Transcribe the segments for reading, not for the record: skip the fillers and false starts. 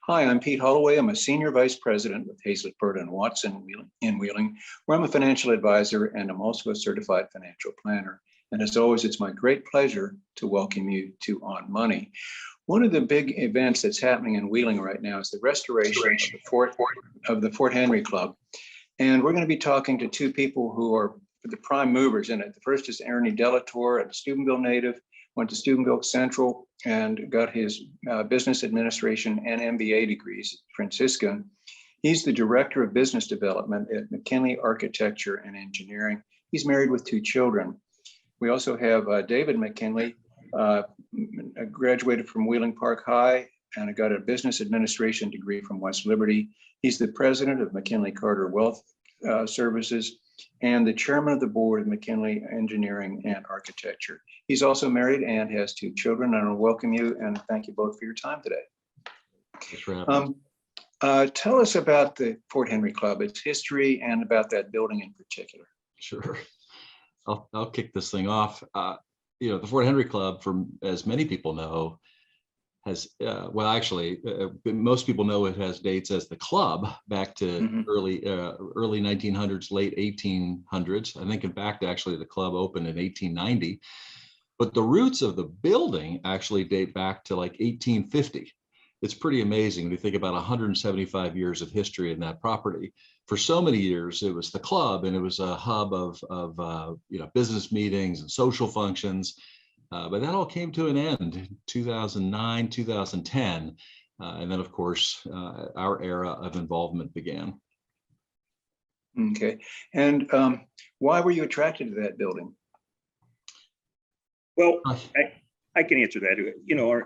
Hi, I'm Pete Holloway. I'm a Senior Vice President with Hazlett, Purda & Watson in Wheeling, where I'm a financial advisor and I'm also a certified financial planner. And as always, it's my great pleasure to welcome you to On Money. One of the big events that's happening in Wheeling right now is the restoration of the Fort Henry Club. And we're going to be talking to two people who are the prime movers in it. The first is Ernest Dellatorre, a Steubenville native, went to Steubenville Central and got his business administration and MBA degrees at Franciscan. He's the director of business development at McKinley Architecture and Engineering. He's married with two children. We also have David McKinley, graduated from Wheeling Park High and got a business administration degree from West Liberty. He's the president of McKinley Carter Wealth Services and the chairman of the board of McKinley Engineering and Architecture. He's also married and has two children. And I want to welcome you and thank you both for your time today. Thanks for having me. Tell us about the Fort Henry Club, its history, and about that building in particular. Sure. I'll kick this thing off. The Fort Henry Club, as many people know, has, most people know it has dates as the club back to early 1900s, late 1800s. I think, in fact, actually the club opened in 1890. But the roots of the building actually date back to like 1850. It's pretty amazing. We think about 175 years of history in that property. For so many years, it was the club, and it was a hub of business meetings and social functions. But that all came to an end in 2009, 2010. And then, of course, our era of involvement began. Okay. And why were you attracted to that building? Well, I can answer that.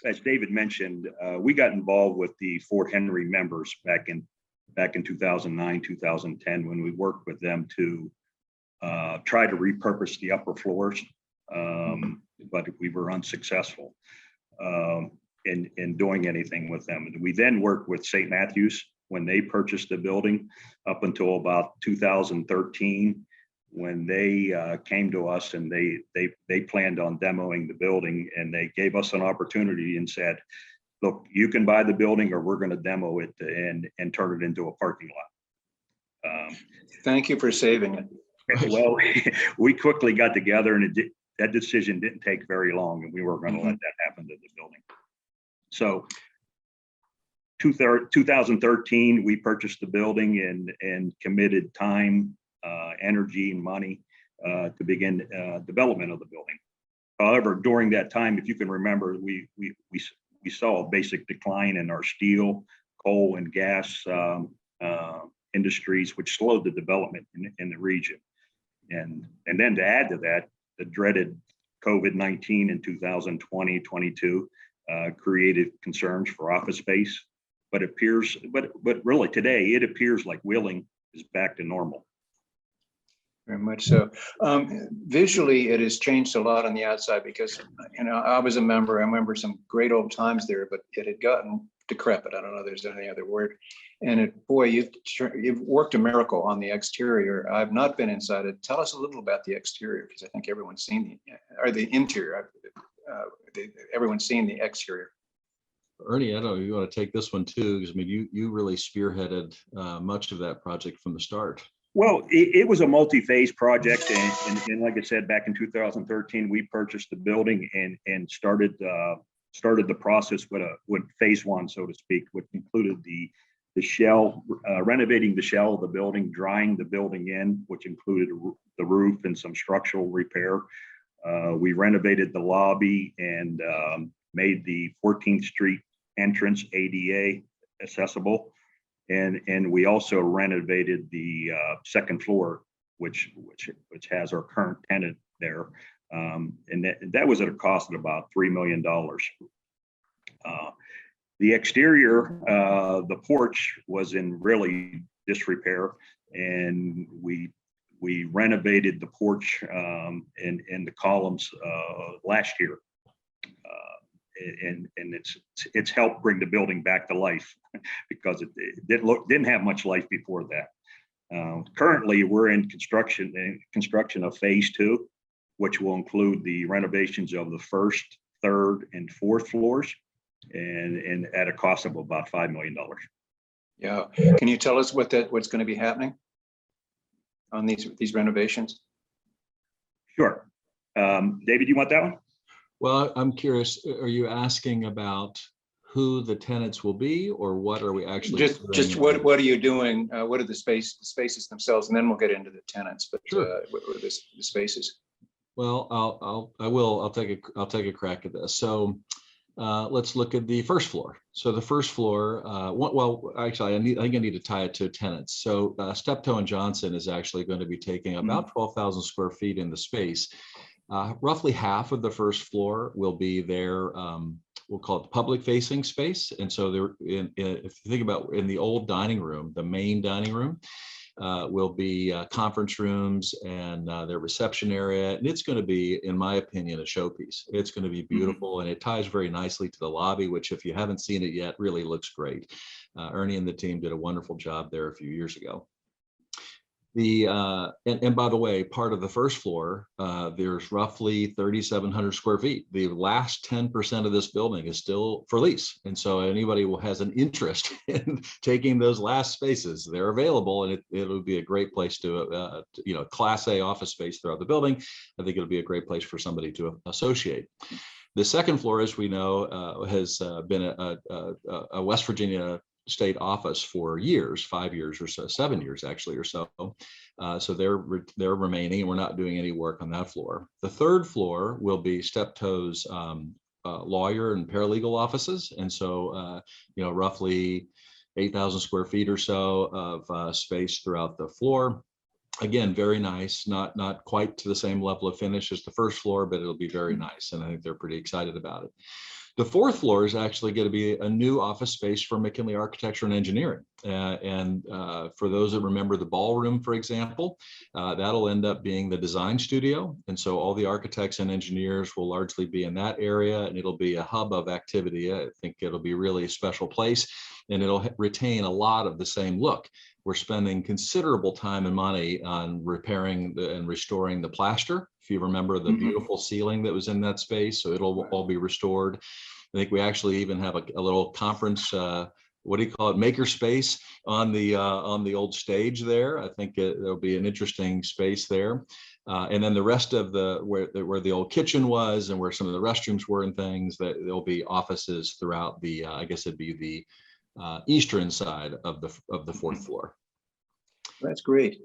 As David mentioned, we got involved with the Fort Henry members back in 2009, 2010, when we worked with them to try to repurpose the upper floors. But we were unsuccessful in doing anything with them. And we then worked with St. Matthews when they purchased the building up until about 2013, when they came to us and they planned on demoing the building, and they gave us an opportunity and said, look, you can buy the building or we're going to demo it and turn it into a parking lot. Thank you for saving it. Well, we quickly got together, and that decision didn't take very long, and we weren't going to let that happen to the building. So 2013, we purchased the building and committed time, energy, and money to begin development of the building. However, during that time, if you can remember, we saw a basic decline in our steel, coal, and gas industries, which slowed the development in the region. And then to add to that, the dreaded COVID-19 in 2020-22 created concerns for office space. But really today, it appears like Wheeling is back to normal. Very much so. Visually, it has changed a lot on the outside because, I was a member. I remember some great old times there, but it had gotten decrepit. I don't know if there's any other word. And you've worked a miracle on the exterior. I've not been inside it. Tell us a little about the exterior, because I think everyone's seen the interior. Everyone's seen the exterior. Ernie, I don't know, you want to take this one too, because you really spearheaded much of that project from the start. Well, it was a multi-phase project, and like I said, back in 2013, we purchased the building and started the process with phase one, so to speak, which included the shell, renovating the shell of the building, drying the building in, which included the roof and some structural repair. We renovated the lobby and made the 14th Street entrance ADA accessible. And we also renovated the second floor, which has our current tenant there. And that was at a cost of about $3 million. The exterior, the porch was in really disrepair, and we renovated the porch and the columns last year. And it's helped bring the building back to life because it didn't have much life before that. Currently, we're in construction of phase two, which will include the renovations of the first, third, and fourth floors. and at a cost of about $5 million. Yeah. Can you tell us what's going to be happening on these renovations? Sure. David, you want that one? Well, I'm curious, are you asking about who the tenants will be, or what are we actually just doing? what are you doing? What are the spaces themselves, and then we'll get into the tenants. But Sure. what are the spaces? Well, I'll take a crack at this. So let's look at the first floor. So the first floor, well, actually, I think I need to tie it to tenants. So Steptoe and Johnson is actually going to be taking about 12,000 square feet in the space. Roughly half of the first floor will be their, we'll call it public facing space. And so there, if you think about in the old dining room, the main dining room, will be conference rooms and their reception area. And it's going to be, in my opinion, a showpiece. It's going to be beautiful, and it ties very nicely to the lobby, which, if you haven't seen it yet, really looks great. Ernie and the team did a wonderful job there a few years ago. And by the way, part of the first floor, there's roughly 3,700 square feet. The last 10% of this building is still for lease. And so anybody who has an interest in taking those last spaces, they're available, and it would be a great place to, Class A office space throughout the building. I think it'll be a great place for somebody to associate. The second floor, as we know, has been a West Virginia state office for years, 5 years or so, 7 years actually or so. So they're remaining, and we're not doing any work on that floor. The third floor will be Steptoe's lawyer and paralegal offices, and so roughly 8,000 square feet or so of space throughout the floor. Again, very nice, not quite to the same level of finish as the first floor, but it'll be very nice, and I think they're pretty excited about it. The fourth floor is actually going to be a new office space for McKinley Architecture and Engineering. And for those that remember the ballroom, for example, that'll end up being the design studio. And so all the architects and engineers will largely be in that area, and it'll be a hub of activity. I think it'll be really a special place, and it'll retain a lot of the same look. We're spending considerable time and money on repairing and restoring the plaster. If you remember the beautiful ceiling that was in that space, so it'll all be restored. I think we actually even have a little conference, what do you call it, maker space on the old stage there. I think there'll be an interesting space there. And then the rest of where the old kitchen was and where some of the restrooms were and things, that there'll be offices throughout the, I guess it'd be the eastern side of the fourth floor. That's great.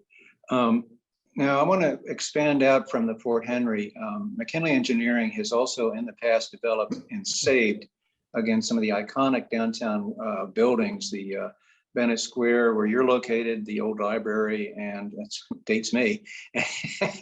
Now I want to expand out from the Fort Henry. McKinley Engineering has also in the past developed and saved, again, some of the iconic downtown buildings, the Bennett Square where you're located, the old library, and that dates me,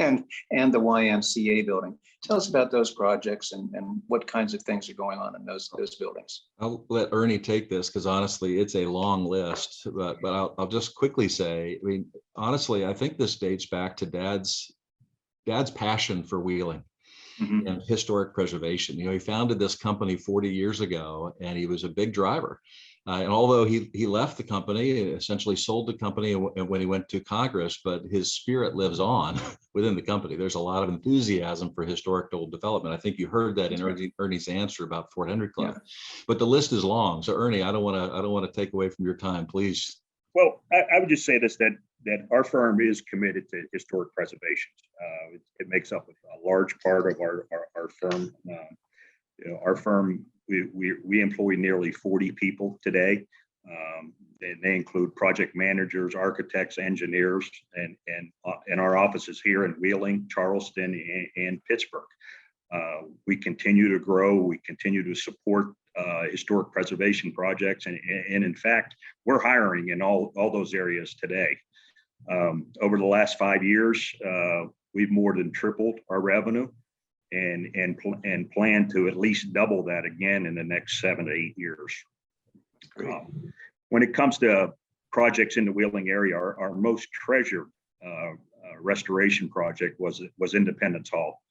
and the YMCA building. Tell us about those projects and what kinds of things are going on in those buildings. I'll let Ernie take this because honestly, it's a long list, but I'll just quickly say, I mean, honestly, I think this dates back to Dad's passion for Wheeling and historic preservation. He founded this company 40 years ago, and he was a big driver. And although he left the company, essentially sold the company when he went to Congress, but his spirit lives on within the company. There's a lot of enthusiasm for historical development. I think you heard that in Ernie's answer about Fort Henry Club. Yeah. But the list is long. So Ernie, I don't want to take away from your time, please. Well, I would just say this, that our firm is committed to historic preservation. It makes up a large part of our firm. Our firm, we employ nearly 40 people today. And they include project managers, architects, engineers, and our offices here in Wheeling, Charleston, and Pittsburgh. We continue to grow. We continue to support historic preservation projects, and in fact, we're hiring in all those areas today. Over the last 5 years, we've more than tripled our revenue, and plan to at least double that again in the next 7 to 8 years. When it comes to projects in the Wheeling area, our most treasured restoration project was Independence Hall,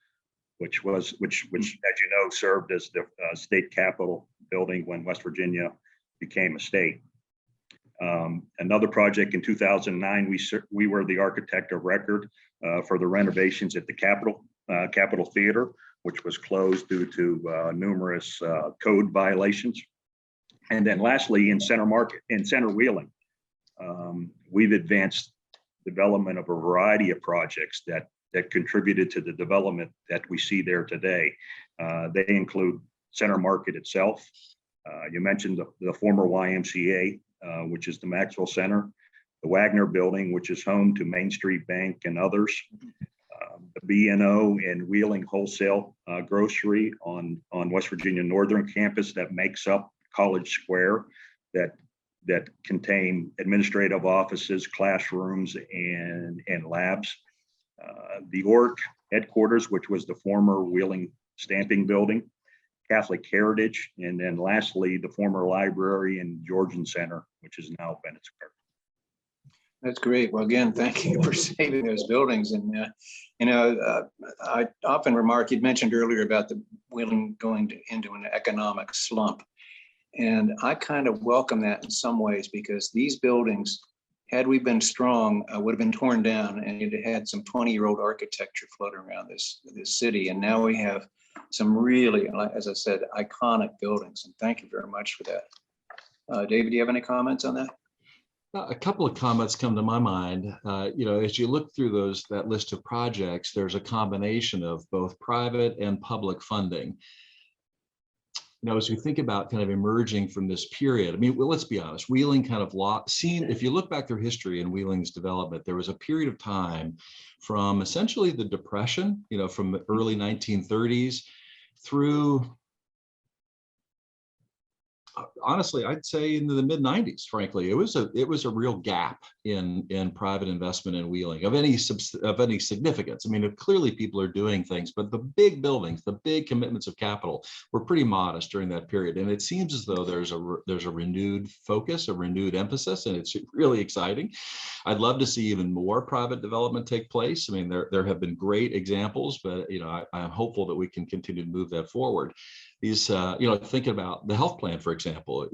which as you know, served as the state capitol building when West Virginia became a state. Another project in 2009, we were the architect of record for the renovations at the Capitol Theater, which was closed due to numerous code violations And then lastly, in Center Wheeling, we've advanced development of a variety of projects that contributed to the development that we see there today. They include Center Market itself. You mentioned the former YMCA, which is the Maxwell Center, the Wagner Building, which is home to Main Street Bank and others, the B&O and Wheeling Wholesale Grocery on West Virginia Northern Campus that makes up College Square, that contain administrative offices, classrooms, and labs. The ORC headquarters, which was the former Wheeling Stamping Building, Catholic Heritage, and then lastly, the former library and Georgian Center, which is now Bennett Square. That's great. Well, again, thank you for saving those buildings. And, I often remark, you'd mentioned earlier about the Wheeling going into an economic slump. And I kind of welcome that in some ways, because these buildings, had we been strong, would have been torn down, and it had some 20-year-old architecture floating around this city. And now we have some really, as I said, iconic buildings. And thank you very much for that. David, do you have any comments on that? A couple of comments come to my mind. As you look through that list of projects, there's a combination of both private and public funding. As we think about kind of emerging from this period, I mean, well, let's be honest, Wheeling kind of if you look back through history and Wheeling's development, there was a period of time from essentially the Depression, from the early 1930s through, honestly, I'd say into the mid 90s, frankly. It was a real gap in private investment in Wheeling of any significance. I mean, clearly people are doing things, but the big buildings, the big commitments of capital were pretty modest during that period. And it seems as though there's a renewed focus, a renewed emphasis, and it's really exciting. I'd love to see even more private development take place. I mean, there have been great examples, but I'm hopeful that we can continue to move that forward. These, thinking about the health plan, for example,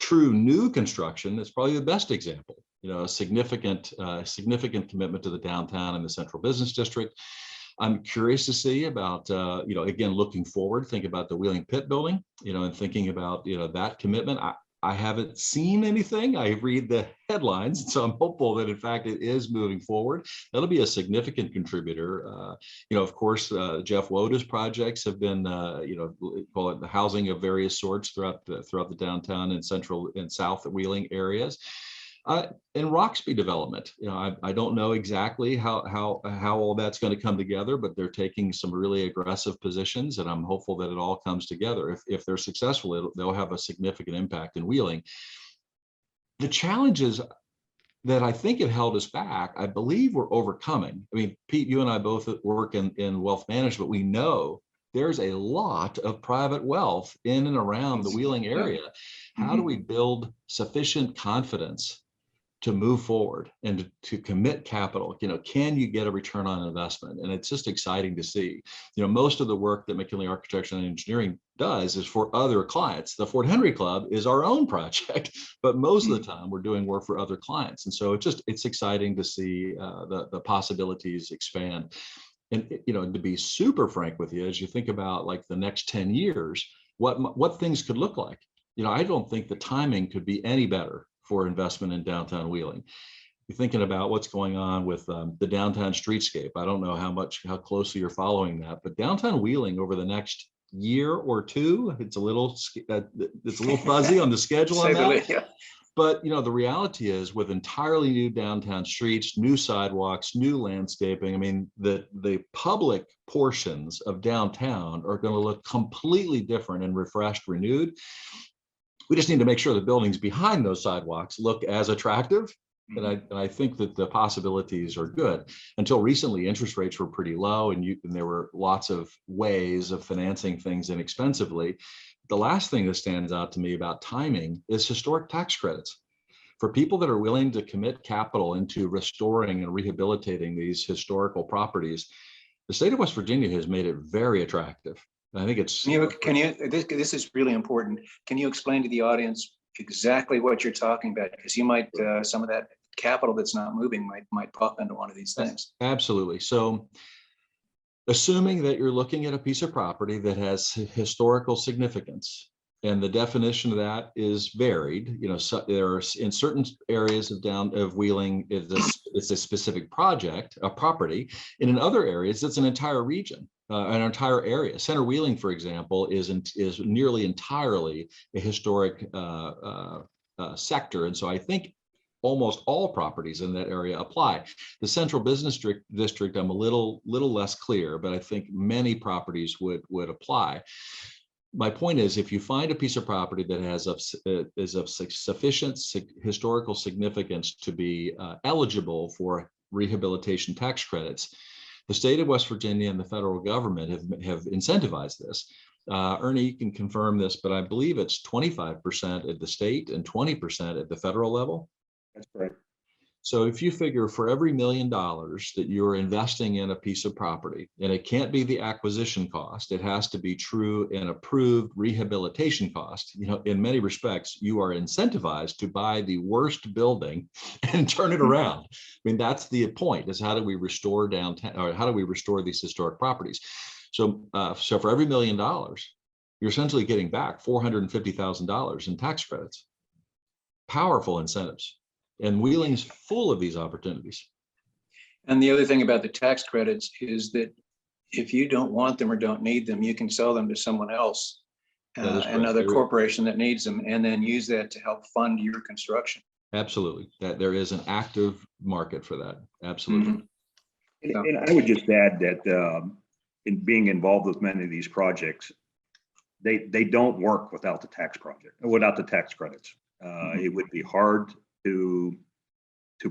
true new construction is probably the best example. A significant commitment to the downtown and the central business district. I'm curious to see about, again, looking forward, think about the Wheeling Pit building, and thinking about, that commitment. I haven't seen anything. I read the headlines, so I'm hopeful that in fact it is moving forward. That'll be a significant contributor. Of course, Jeff Woda's projects have been, call it the housing of various sorts throughout the downtown and central and south Wheeling areas. And Roxby development, I don't know exactly how all that's going to come together, but they're taking some really aggressive positions, and I'm hopeful that it all comes together. If they're successful, they'll have a significant impact in Wheeling. The challenges that I think have held us back, I believe we're overcoming. I mean, Pete, you and I both work in wealth management. We know there's a lot of private wealth in and around the Wheeling area. How do we build sufficient confidence to move forward and to commit capital? Can you get a return on investment? And it's just exciting to see. Most of the work that McKinley Architecture and Engineering does is for other clients. The Fort Henry Club is our own project, but most of the time we're doing work for other clients. And so it's exciting to see the possibilities expand. And to be super frank with you, as you think about like the next 10 years, what things could look like. I don't think the timing could be any better for investment in downtown Wheeling. You're thinking about what's going on with the downtown streetscape. I don't know how closely you're following that, but downtown Wheeling over the next year or two, it's a little fuzzy on the schedule on that. Yeah. But the reality is, with entirely new downtown streets, new sidewalks, new landscaping, I mean, the public portions of downtown are going to look completely different and refreshed, renewed. We just need to make sure the buildings behind those sidewalks look as attractive. And I think that the possibilities are good. Until recently, interest rates were pretty low, and there were lots of ways of financing things inexpensively. The last thing that stands out to me about timing is historic tax credits. For people that are willing to commit capital into restoring and rehabilitating these historical properties, the state of West Virginia has made it very attractive. I think it's. This is really important. Can you explain to the audience exactly what you're talking about? Because you might, some of that capital that's not moving might pop into one of these things. Absolutely. So, assuming that you're looking at a piece of property that has historical significance And the definition of that is varied. You know, so there are in certain areas of Wheeling, it's a specific project, a property. And in other areas, it's an entire region, an entire area. Center Wheeling, for example, is nearly entirely a historic sector. And so I think almost all properties in that area apply. The Central Business District, I'm a little less clear, but I think many properties would apply. My point is, if you find a piece of property that is of sufficient historical significance to be eligible for rehabilitation tax credits, the state of West Virginia and the federal government have incentivized this. Ernie, you can confirm this, but I believe it's 25% at the state and 20% at the federal level. That's correct. So if you figure for every $1 million that you're investing in a piece of property, and it can't be the acquisition cost, it has to be true and approved rehabilitation cost. You know, in many respects, you are incentivized to buy the worst building and turn it around. I mean, that's the point, is how do we restore downtown, or how do we restore these historic properties? So, so for every $1 million, you're essentially getting back $450,000 in tax credits. Powerful incentives. And Wheeling's full of these opportunities. And the other thing about the tax credits is that if you don't want them or don't need them, you can sell them to someone else, another corporation that needs them, and then use that to help fund your construction. Absolutely. That there is an active market for that. Absolutely. Mm-hmm. And I would just add that in being involved with many of these projects, they don't work without the tax credits. It would be hard to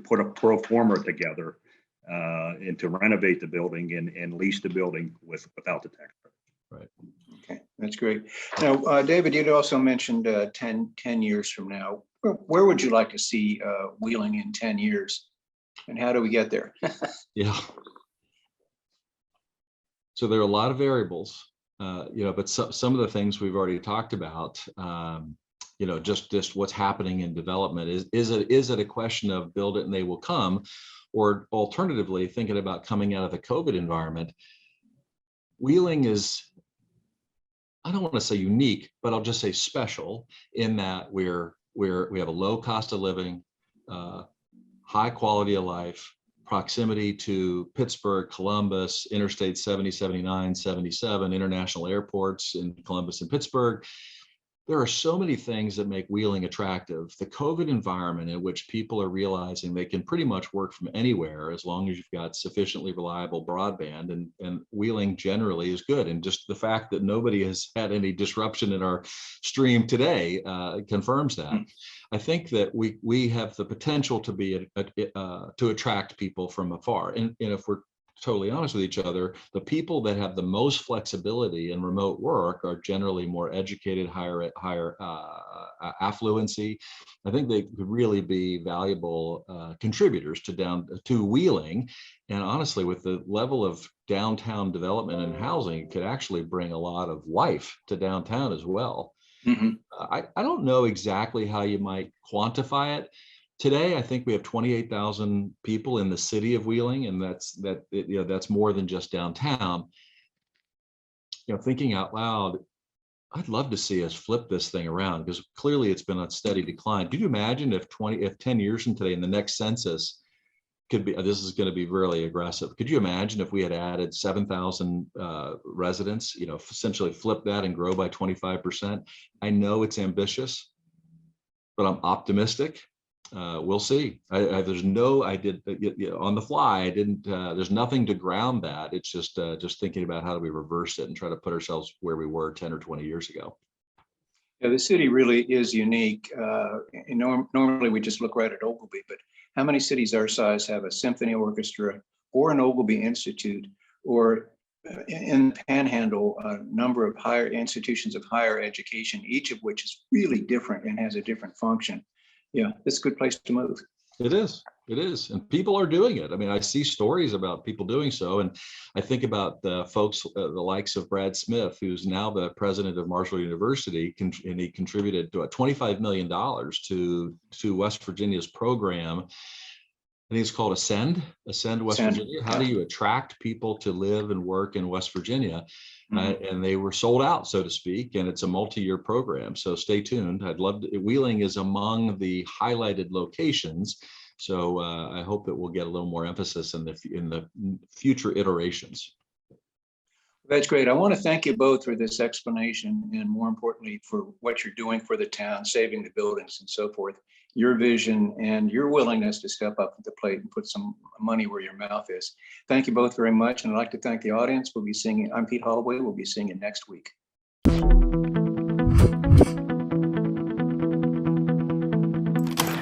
put a pro forma together and to renovate the building and lease the building without the tax credit. Right. Okay, that's great. Now, David, you'd also mentioned 10 years from now. Where would you like to see Wheeling in 10 years? And how do we get there? Yeah. So there are a lot of variables, you know, but some of the things we've already talked about, you know, just what's happening in development. Is it a question of build it and they will come, or alternatively thinking about coming out of the COVID environment? Wheeling is, I don't want to say unique, but I'll just say special in that we have a low cost of living, high quality of life, proximity to Pittsburgh, Columbus, Interstate 70, 79, 77, international airports in Columbus and Pittsburgh. There are so many things that make Wheeling attractive. The COVID environment in which people are realizing they can pretty much work from anywhere as long as you've got sufficiently reliable broadband, and Wheeling generally is good. And just the fact that nobody has had any disruption in our stream today confirms that. I think that we have the potential to be to attract people from afar. And if we're totally honest with each other, the people that have the most flexibility in remote work are generally more educated, higher affluency. I think they could really be valuable contributors to Wheeling. And honestly, with the level of downtown development and housing, it could actually bring a lot of life to downtown as well. Mm-hmm. I don't know exactly how you might quantify it. Today, I think we have 28,000 people in the city of Wheeling, and that's more than just downtown. You know, thinking out loud, I'd love to see us flip this thing around, because clearly it's been a steady decline. Could you imagine if 10 years from today, in the next census, could be, this is going to be really aggressive. Could you imagine if we had added 7,000 residents, you know, essentially flip that and grow by 25%? I know it's ambitious, but I'm optimistic. We'll see. There's no, on the fly, I didn't, there's nothing to ground that. It's just thinking about how do we reverse it and try to put ourselves where we were 10 or 20 years ago. Yeah, the city really is unique. Normally we just look right at Ogilvy, but how many cities our size have a symphony orchestra or an Ogilvy Institute, or in the Panhandle, a number of higher institutions of higher education, each of which is really different and has a different function. Yeah, it's a good place to move. It is. And people are doing it. I mean, I see stories about people doing so. And I think about the folks, the likes of Brad Smith, who's now the president of Marshall University, and he contributed $25 million to West Virginia's program think it's called Ascend West Ascend, Virginia. How yeah. do you attract people to live and work in West Virginia? Mhm. And they were sold out, so to speak, and it's a multi-year program. So stay tuned. I'd love to, Wheeling is among the highlighted locations. So I hope that we'll get a little more emphasis in the future iterations. That's great. I want to thank you both for this explanation and more importantly for what you're doing for the town, saving the buildings and so forth. Your vision and your willingness to step up to the plate and put some money where your mouth is. Thank you both very much. And I'd like to thank the audience. We'll be singing. I'm Pete Holloway. We'll be singing next week.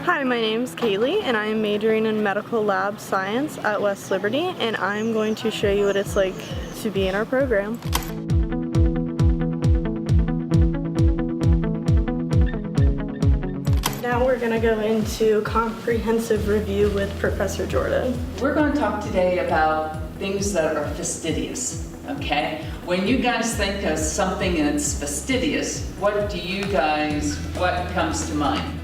Hi, my name's Kaylee and I'm majoring in medical lab science at West Liberty, and I'm going to show you what it's like to be in our program. Now we're going to go into comprehensive review with Professor Jordan. We're going to talk today about things that are fastidious, okay? When you guys think of something that's fastidious, what comes to mind?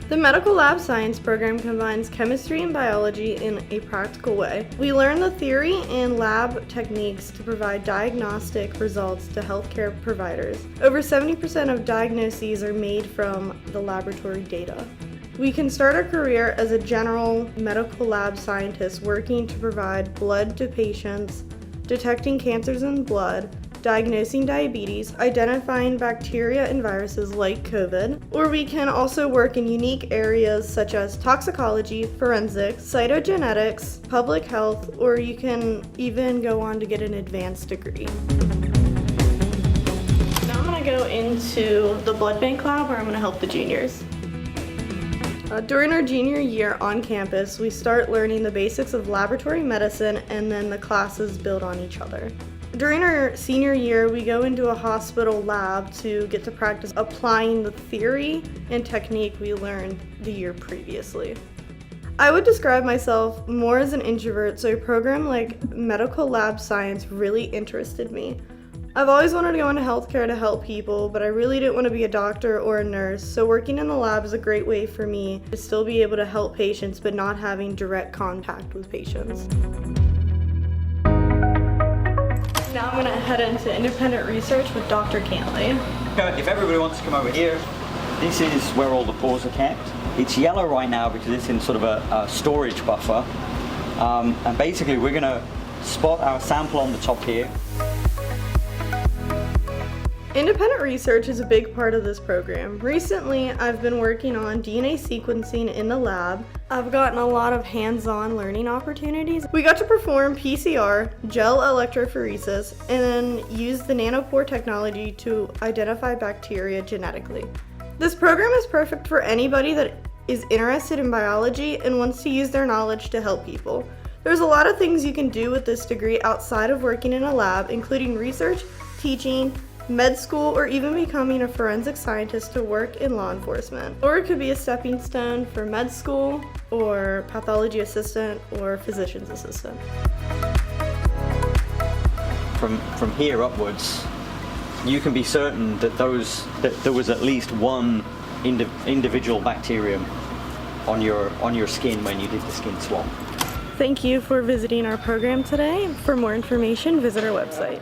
The medical lab science program combines chemistry and biology in a practical way. We learn the theory and lab techniques to provide diagnostic results to healthcare providers. Over 70% of diagnoses are made from the laboratory data. We can start our career as a general medical lab scientist working to provide blood to patients, detecting cancers in blood, diagnosing diabetes, identifying bacteria and viruses like COVID, or we can also work in unique areas such as toxicology, forensics, cytogenetics, public health, or you can even go on to get an advanced degree. Now I'm going to go into the blood bank lab where I'm going to help the juniors. During our junior year on campus, we start learning the basics of laboratory medicine and then the classes build on each other. During our senior year, we go into a hospital lab to get to practice applying the theory and technique we learned the year previously. I would describe myself more as an introvert, so a program like medical lab science really interested me. I've always wanted to go into healthcare to help people, but I really didn't want to be a doctor or a nurse, so working in the lab is a great way for me to still be able to help patients but not having direct contact with patients. Now I'm going to head into independent research with Dr. Cantley. If everybody wants to come over here, this is where all the pores are kept. It's yellow right now because it's in sort of a storage buffer. And basically we're going to spot our sample on the top here. Independent research is a big part of this program. Recently, I've been working on DNA sequencing in the lab. I've gotten a lot of hands-on learning opportunities. We got to perform PCR, gel electrophoresis, and then use the nanopore technology to identify bacteria genetically. This program is perfect for anybody that is interested in biology and wants to use their knowledge to help people. There's a lot of things you can do with this degree outside of working in a lab, including research, teaching, med school, or even becoming a forensic scientist to work in law enforcement. Or it could be a stepping stone for med school, or pathology assistant, or physician's assistant. From here upwards, you can be certain that there was at least one individual bacterium on your skin when you did the skin swab. Thank you for visiting our program today. For more information, visit our website.